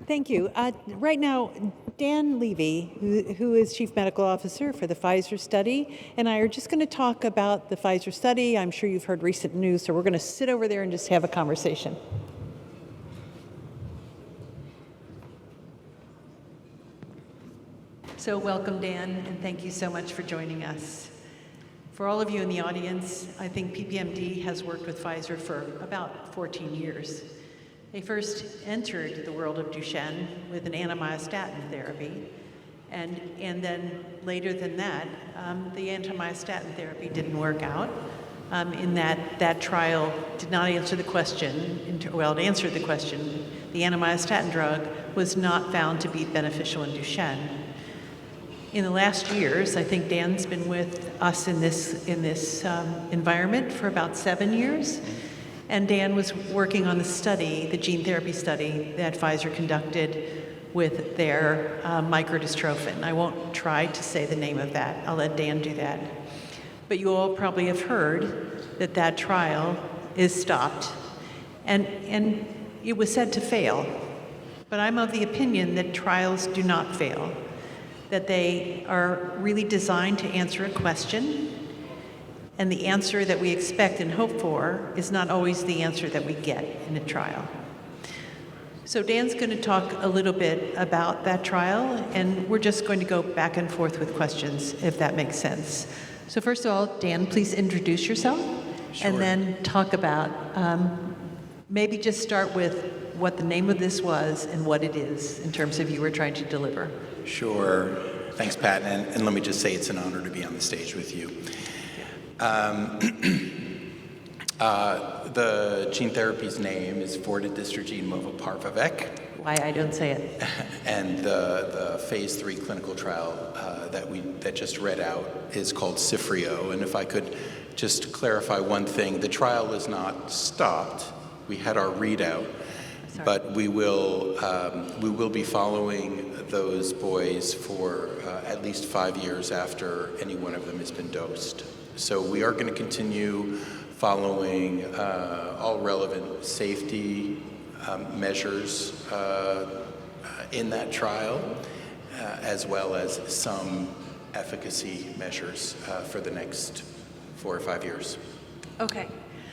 Thank you. Right now, Dan Levy, who is Chief Medical Officer for the Pfizer study, and I are just going to talk about the Pfizer study. I'm sure you've heard recent news, so we're going to sit over there and just have a conversation. So welcome, Dan, and thank you so much for joining us. For all of you in the audience, I think PPMD has worked with Pfizer for about 14 years. They first entered the world of Duchenne with an anti-myostatin therapy, and then later than that, the anti-myostatin therapy didn't work out in that trial did not answer the question, well, it answered the question. The anti-myostatin drug was not found to be beneficial in Duchenne. In the last years, I think Dan's been with us in this environment for about 7 years. And Dan was working on the study, the gene therapy study that Pfizer conducted with their microdystrophin. I won't try to say the name of that. I'll let Dan do that. But you all probably have heard that trial is stopped. And it was said to fail. But I'm of the opinion that trials do not fail, that they are really designed to answer a question. And the answer that we expect and hope for is not always the answer that we get in a trial. So Dan's going to talk a little bit about that trial, and we're just going to go back and forth with questions, if that makes sense. So first of all, Dan, please introduce yourself. Sure. And then talk about, maybe just start with what the name of this was and what it is in terms of you were trying to deliver. Sure. Thanks, Pat. And let me just say it's an honor to be on the stage with you. The gene therapy's name is fortidystrophin movaparvovec. Why I don't say it. And the phase 3 clinical trial that just read out is called CIFRIO. And if I could just clarify one thing, the trial is not stopped. We had our readout, but we will be following those boys for at least 5 years after any one of them has been dosed. So we are going to continue following all relevant safety measures in that trial, as well as some efficacy measures for the next 4 or 5 years. Okay.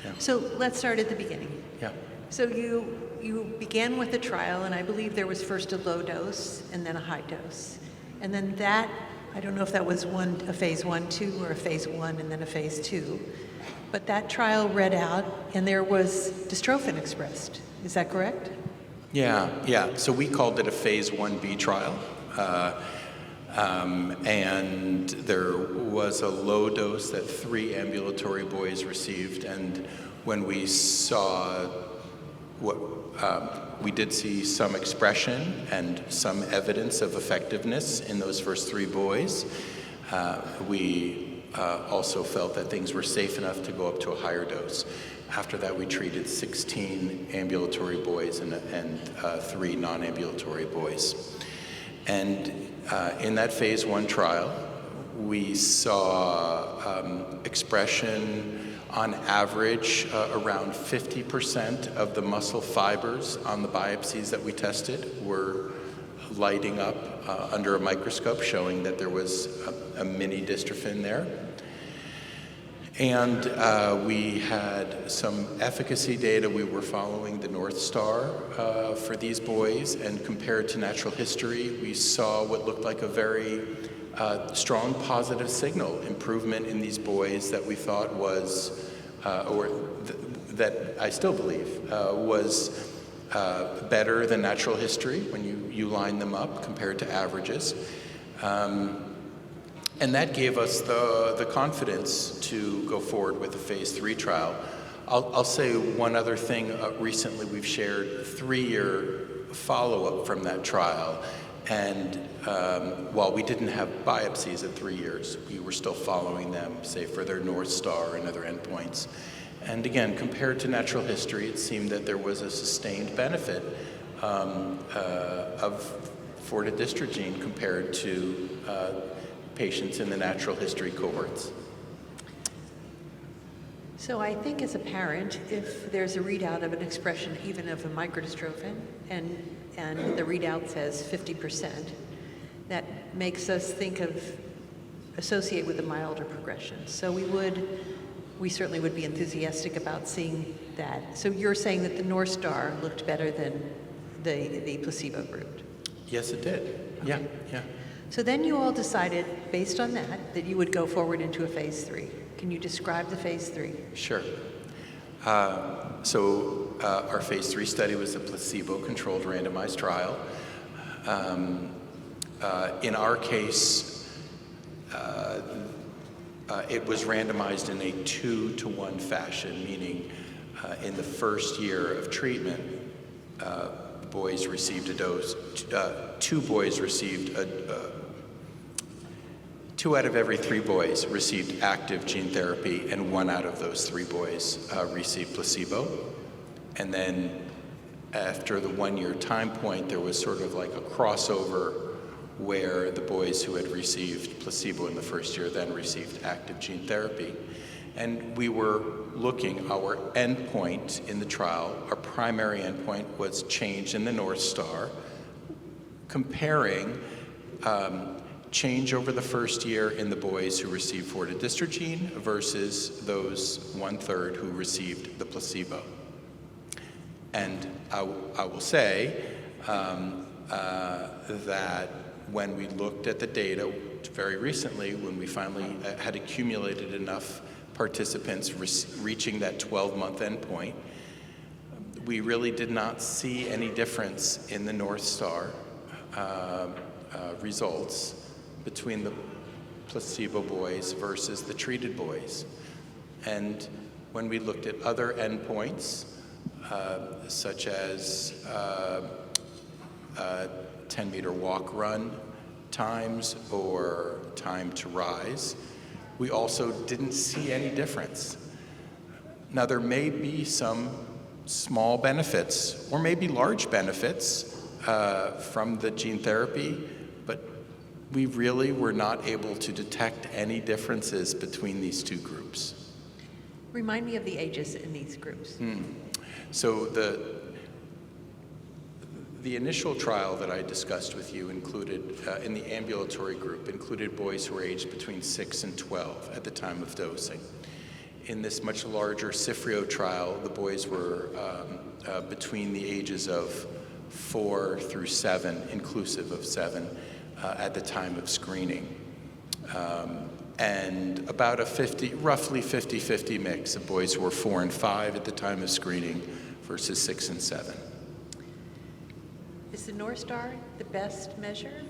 Yeah. So let's start at the beginning. Yeah. So you began with a trial, and I believe there was first a low dose and then a high dose. And then that, I don't know if that was a phase 1/2 or a phase 1 and then a phase 2, but that trial read out and there was dystrophin expressed. Is that correct? Yeah. So we called it a phase 1B trial. And there was a low dose that 3 ambulatory boys received. And when we saw we did see some expression and some evidence of effectiveness in those first 3 boys. We also felt that things were safe enough to go up to a higher dose. After that, we treated 16 ambulatory boys and 3 non-ambulatory boys. And in that phase 1 trial, we saw expression on average, around 50% of the muscle fibers on the biopsies that we tested were lighting up under a microscope, showing that there was a mini dystrophin there. And we had some efficacy data. We were following the North Star for these boys, and compared to natural history, we saw what looked like a very strong positive signal, improvement in these boys that we thought was, that I still believe was better than natural history when you line them up compared to averages. And that gave us the confidence to go forward with the phase 3 trial. I'll say one other thing. Recently we've shared 3-year follow-up from that trial. And while we didn't have biopsies at 3 years, we were still following them, say, for their North Star and other endpoints. And again, compared to natural history, it seemed that there was a sustained benefit of fortidystrophin compared to patients in the natural history cohorts. So I think as a parent, if there's a readout of an expression, even of a microdystrophin, and the readout says 50%, that makes us think of, associate with a milder progression. So we certainly would be enthusiastic about seeing that. So you're saying that the North Star looked better than the placebo group? Yes, it did. Yeah, yeah. So then you all decided, based on that you would go forward into a phase 3. Can you describe the phase 3? Sure. Our phase 3 study was a placebo-controlled randomized trial. In our case, it was randomized in a 2-to-1 fashion, meaning in the first year of treatment, boys received a dose. 2 boys received 2 out of every 3 boys received active gene therapy, and 1 out of those 3 boys received placebo. And then after the 1-year time point, there was sort of like a crossover where the boys who had received placebo in the first year then received active gene therapy. And we were looking, our endpoint in the trial, our primary endpoint was change in the North Star, comparing change over the first year in the boys who received fortidistogene versus those 1/3 who received the placebo. And I will say that when we looked at the data very recently, when we finally had accumulated enough participants reaching that 12-month endpoint, we really did not see any difference in the North Star results between the placebo boys versus the treated boys. And when we looked at other endpoints, such as 10-meter walk-run times or time to rise, we also didn't see any difference. Now, there may be some small benefits or maybe large benefits from the gene therapy, but we really were not able to detect any differences between these 2 groups. Remind me of the ages in these groups. So the initial trial that I discussed with you included, in the ambulatory group, included boys who were aged between 6 and 12 at the time of dosing. In this much larger CIFRIO trial, the boys were between the ages of 4 through 7, inclusive of 7, at the time of screening. And about a roughly 50-50 mix of boys who were 4 and 5 at the time of screening versus 6 and 7. Is the North Star the best measure?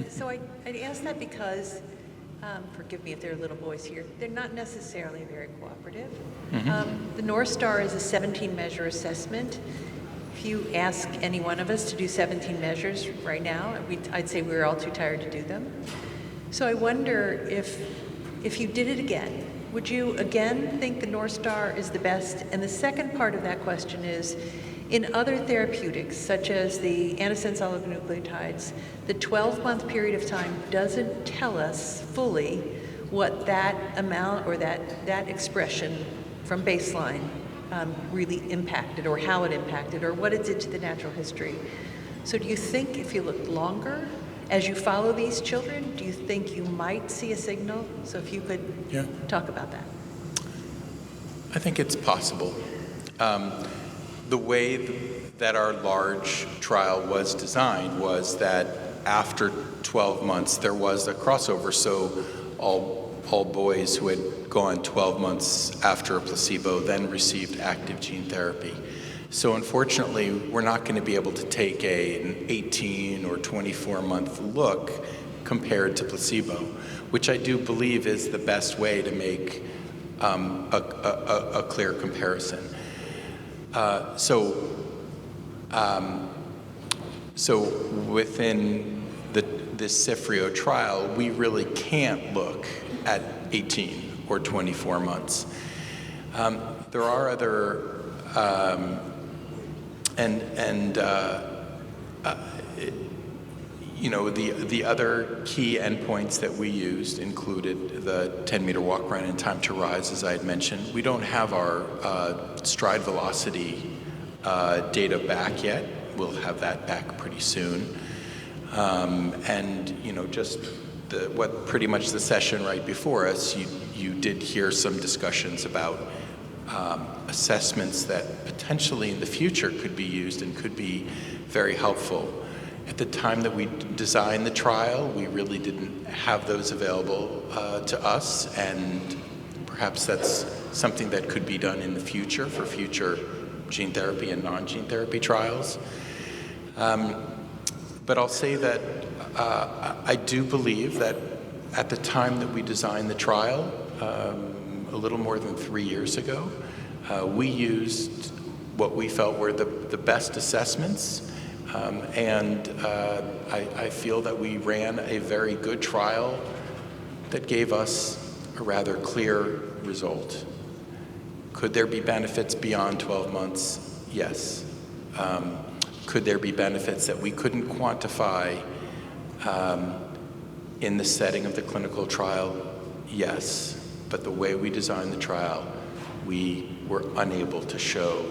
So I ask that because, forgive me if there are little boys here, they're not necessarily very cooperative. The North Star is a 17-measure assessment. If you ask any one of us to do 17 measures right now, I'd say we're all too tired to do them. So I wonder if you did it again, would you again think the North Star is the best? And the second part of that question is, in other therapeutics, such as the antisense oligonucleotides, the 12-month period of time doesn't tell us fully what that amount or that expression from baseline really impacted, or how it impacted, or what it did to the natural history. So do you think if you looked longer, as you follow these children, do you think you might see a signal? So if you could talk about that. I think it's possible. The way that our large trial was designed was that after 12 months there was a crossover, so all boys who had gone 12 months after a placebo then received active gene therapy. So unfortunately, we're not going to be able to take an 18 or 24-month look compared to placebo, which I do believe is the best way to make a clear comparison. So within this CIFRIO trial, we really can't look at 18 or 24 months. There are other, The other key endpoints that we used included the 10-meter walk, run, and time to rise, as I had mentioned. We don't have our stride velocity data back yet. We'll have that back pretty soon. Just pretty much the session right before us, you did hear some discussions about assessments that potentially in the future could be used and could be very helpful. At the time that we designed the trial, we really didn't have those available to us, and perhaps that's something that could be done in the future for future gene therapy and non-gene therapy trials. But I'll say that I do believe that at the time that we designed the trial, a little more than 3 years ago, we used what we felt were the best assessments. I feel that we ran a very good trial that gave us a rather clear result. Could there be benefits beyond 12 months? Yes. Could there be benefits that we couldn't quantify in the setting of the clinical trial? Yes. But the way we designed the trial, we were unable to show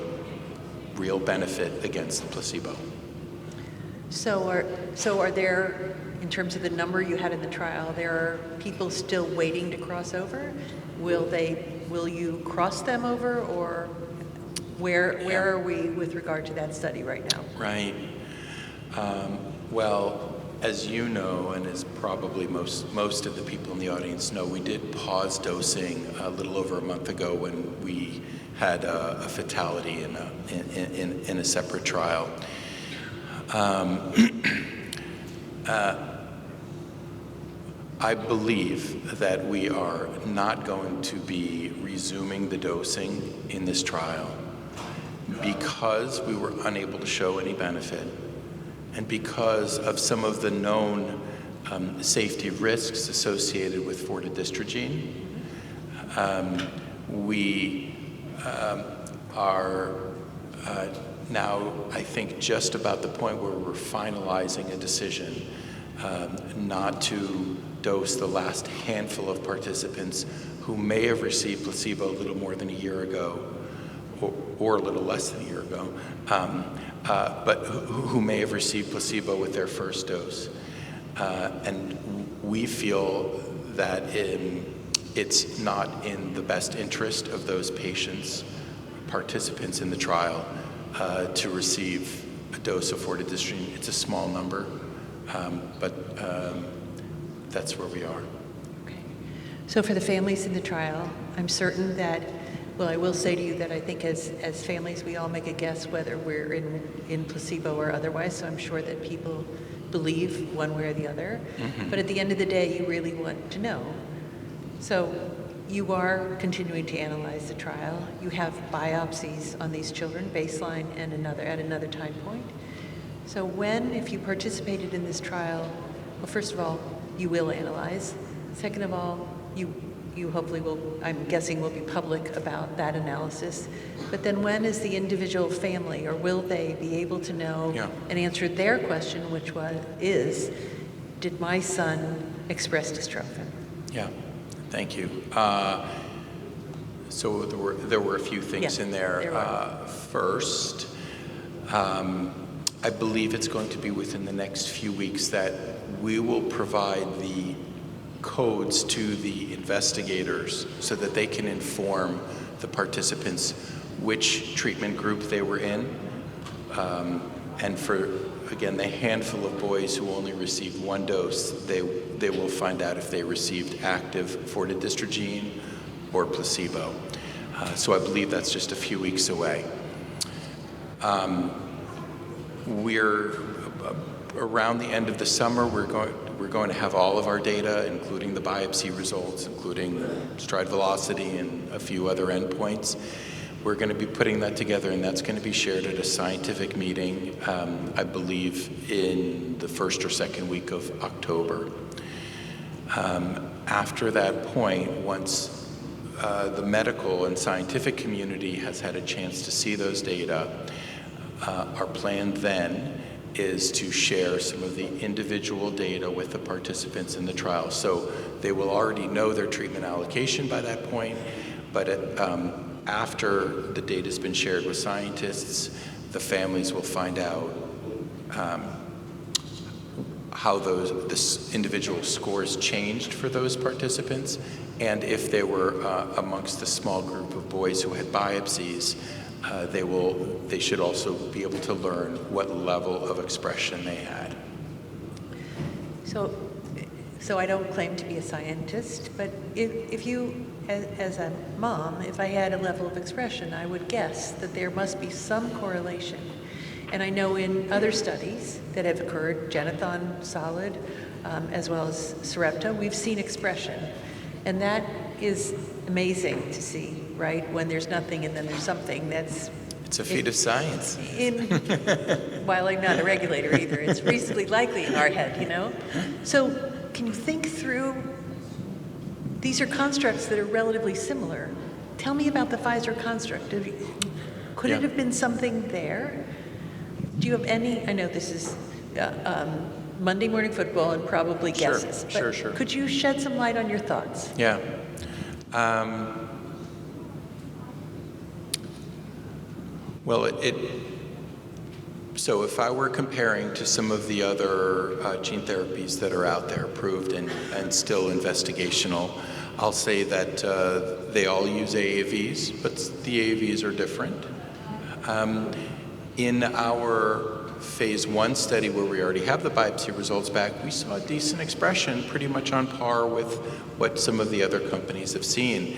real benefit against the placebo. So are there, in terms of the number you had in the trial, there are people still waiting to cross over? Will you cross them over, or where are we with regard to that study right now? Right. Well, as you know, and as probably most of the people in the audience know, we did pause dosing a little over a month ago when we had a fatality in a separate trial. I believe that we are not going to be resuming the dosing in this trial because we were unable to show any benefit, and because of some of the known safety risks associated with fortidistrogen. We are now, I think, just about the point where we're finalizing a decision not to dose the last handful of participants who may have received placebo a little more than a year ago, or a little less than a year ago, but who may have received placebo with their first dose. And we feel that it's not in the best interest of those patients, participants in the trial, to receive a dose of fortidistrogen. It's a small number, but that's where we are. Okay. So for the families in the trial, I'm certain that, well, I will say to you that I think as families, we all make a guess whether we're in placebo or otherwise, so I'm sure that people believe one way or the other. Mm-hmm. But at the end of the day, you really want to know. So you are continuing to analyze the trial. You have biopsies on these children, baseline and at another time point. So when, if you participated in this trial, well, first of all, you will analyze. Second of all, you hopefully will, I'm guessing, will be public about that analysis. But then when is the individual family, or will they be able to know and answer their question, which is, did my son express dystrophin? Yeah, thank you. So there were a few things in there. First, I believe it's going to be within the next few weeks that we will provide the codes to the investigators so that they can inform the participants which treatment group they were in. And for, again, the handful of boys who only received one dose, they will find out if they received active fortidistrogen or placebo. So I believe that's just a few weeks away. We're around the end of the summer, we're going to have all of our data, including the biopsy results, including stride velocity and a few other endpoints. We're going to be putting that together, and that's going to be shared at a scientific meeting, I believe, in the first or second week of October. After that point, once the medical and scientific community has had a chance to see those data, our plan then is to share some of the individual data with the participants in the trial. So they will already know their treatment allocation by that point, but after the data has been shared with scientists, the families will find out how the individual scores changed for those participants, and if they were amongst the small group of boys who had biopsies, they should also be able to learn what level of expression they had. So I don't claim to be a scientist, but if you, as a mom, if I had a level of expression, I would guess that there must be some correlation. And I know in other studies that have occurred, Genethon Solid, as well as Sarepta, we've seen expression. And that is amazing to see, right? When there's nothing and then there's something that's... It's a feat of science. While I'm not a regulator either, it's reasonably likely in our head, you know? So can you think through, these are constructs that are relatively similar. Tell me about the Pfizer construct. Could it have been something there? Do you have any, I know this is Monday Morning Football and probably guesses, but sure. Could you shed some light on your thoughts? Yeah. Well, so if I were comparing to some of the other gene therapies that are out there, approved and still investigational, I'll say that they all use AAVs, but the AAVs are different. In our phase 1 study where we already have the biopsy results back, we saw decent expression pretty much on par with what some of the other companies have seen.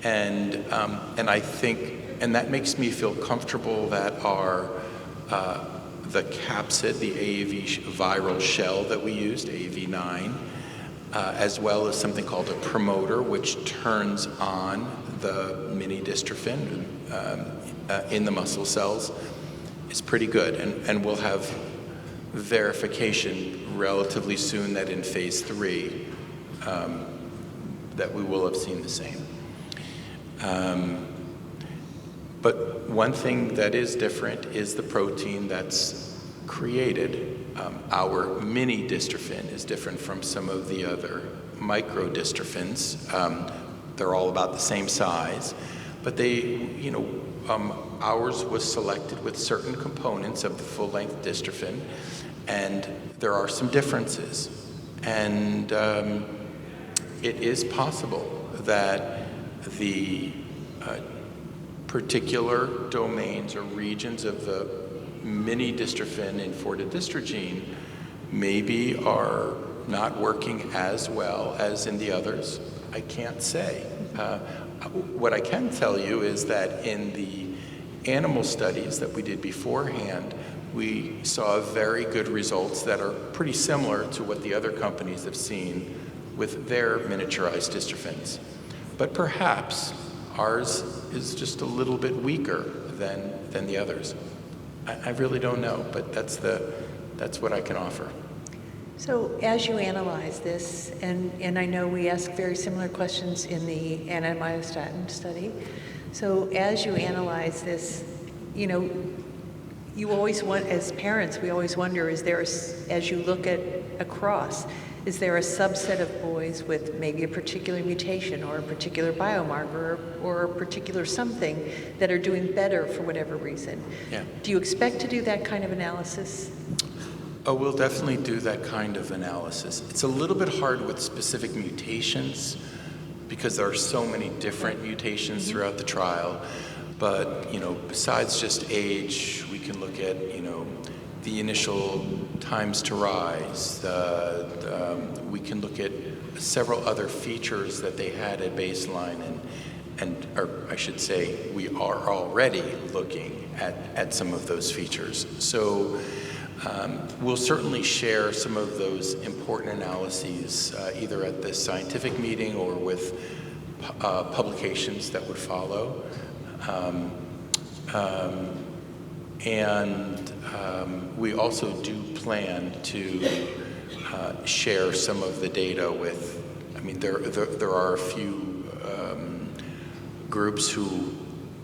And I think, and that makes me feel comfortable that the capsid, the AAV viral shell that we used, AAV9, as well as something called a promoter, which turns on the mini-dystrophin in the muscle cells, is pretty good. And we'll have verification relatively soon that in phase 3 that we will have seen the same. But one thing that is different is the protein that's created. Our mini-dystrophin is different from some of the other microdystrophins. They're all about the same size, but ours was selected with certain components of the full-length dystrophin, and there are some differences. And it is possible that the particular domains or regions of the mini-dystrophin in fortidylstrogene maybe are not working as well as in the others. I can't say. What I can tell you is that in the animal studies that we did beforehand, we saw very good results that are pretty similar to what the other companies have seen with their miniaturized dystrophins. But perhaps ours is just a little bit weaker than the others. I really don't know, but that's what I can offer. So as you analyze this, and I know we ask very similar questions in the anti-myostatin study, so as you analyze this, you always want, as parents, we always wonder, is there, as you look at across, is there a subset of boys with maybe a particular mutation or a particular biomarker or a particular something that are doing better for whatever reason? Yeah. Do you expect to do that kind of analysis? Oh, we'll definitely do that kind of analysis. It's a little bit hard with specific mutations because there are so many different mutations throughout the trial. But, besides just age, we can look at, the initial times to rise. We can look at several other features that they had at baseline, or I should say, we are already looking at some of those features. So we'll certainly share some of those important analyses either at this scientific meeting or with publications that would follow. We also do plan to share some of the data with, there are a few groups who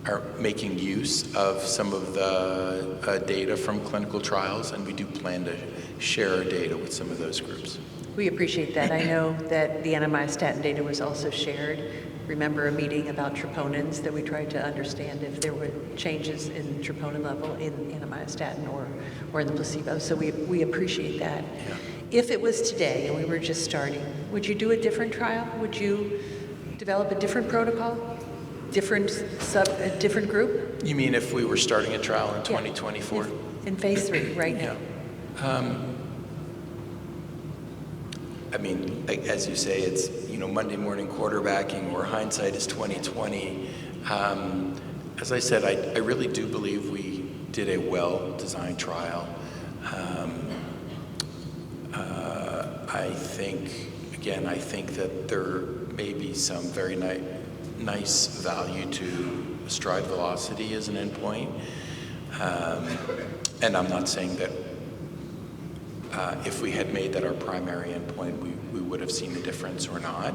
are making use of some of the data from clinical trials, and we do plan to share our data with some of those groups. We appreciate that. I know that the anti-myostatin data was also shared. Remember a meeting about troponins that we tried to understand if there were changes in troponin level in anti-myostatin or in the placebo. So we appreciate that. Yeah. If it was today and we were just starting, would you do a different trial? Would you develop a different protocol? A different group? You mean if we were starting a trial in 2024? In phase 3 right now. I mean, as you say, it's Monday morning quarterbacking, or hindsight is 2020. As I said, I really do believe we did a well-designed trial. I think that there may be some very nice value to stride velocity as an endpoint. And I'm not saying that if we had made that our primary endpoint, we would have seen a difference or not.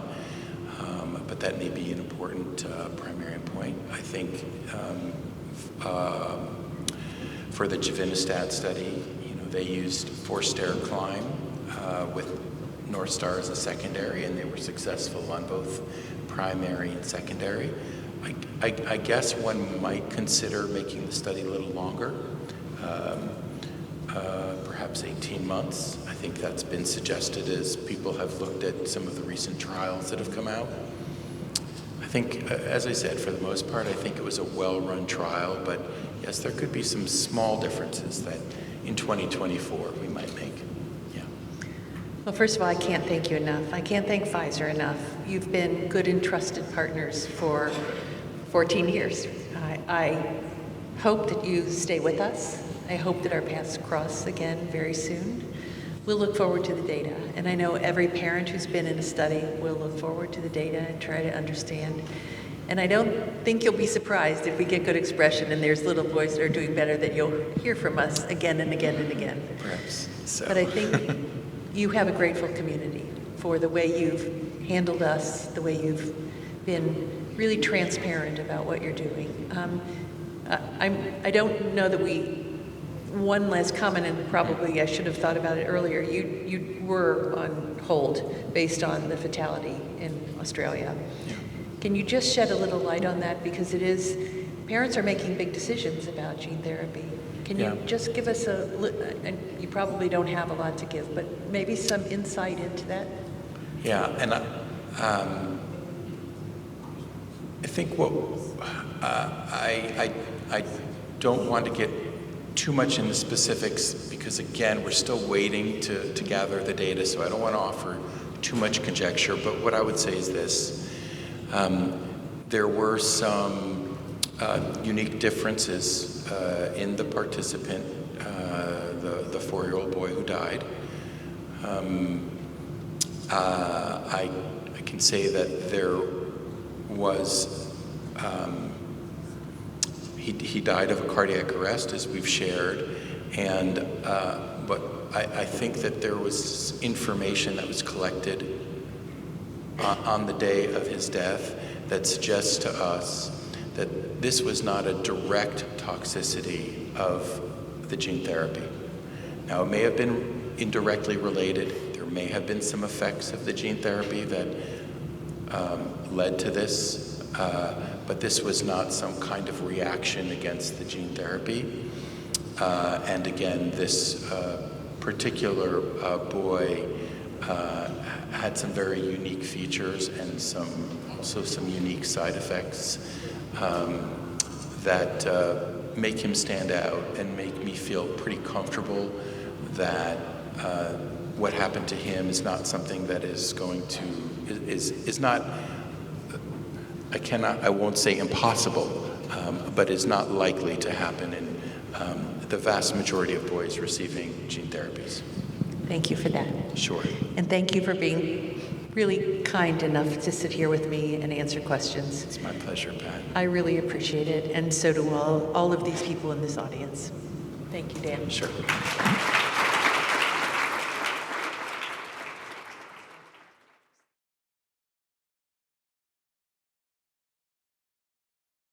But that may be an important primary endpoint. I think for the Givinostat study, they used 4-stair climb with North Star as a secondary, and they were successful on both primary and secondary. I guess one might consider making the study a little longer, perhaps 18 months. I think that's been suggested as people have looked at some of the recent trials that have come out. I think, as I said, for the most part, I think it was a well-run trial, but yes, there could be some small differences that in 2024 we might make. Yeah. Well, first of all, I can't thank you enough. I can't thank Pfizer enough. You've been good and trusted partners for 14 years. I hope that you stay with us. I hope that our paths cross again very soon. We'll look forward to the data. And I know every parent who's been in a study will look forward to the data and try to understand. And I don't think you'll be surprised if we get good expression and there's little boys that are doing better, that you'll hear from us again and again and again. Perhaps so. But I think you have a grateful community for the way you've handled us, the way you've been really transparent about what you're doing. I don't know that one last comment, and probably I should have thought about it earlier. You were on hold based on the fatality in Australia. Yeah. Can you just shed a little light on that? Because parents are making big decisions about gene therapy. Can you just give us and you probably don't have a lot to give, but maybe some insight into that? Yeah, and I think what I don't want to get too much into specifics, because again, we're still waiting to gather the data, so I don't want to offer too much conjecture. But what I would say is this: there were some unique differences in the participant, the 4-year-old boy who died. I can say that there was he died of a cardiac arrest, as we've shared, and but I think that there was information that was collected on the day of his death that suggests to us that this was not a direct toxicity of the gene therapy. Now, it may have been indirectly related. There may have been some effects of the gene therapy that led to this, but this was not some kind of reaction against the gene therapy. And again, this particular boy had some very unique features and also some unique side effects that make him stand out and make me feel pretty comfortable that what happened to him is not something that is going to, is not, I won't say impossible, but is not likely to happen in the vast majority of boys receiving gene therapies. Thank you for that. Sure. And thank you for being really kind enough to sit here with me and answer questions. It's my pleasure, Pat. I really appreciate it, and so do all of these people in this audience. Thank you, Dan. Sure.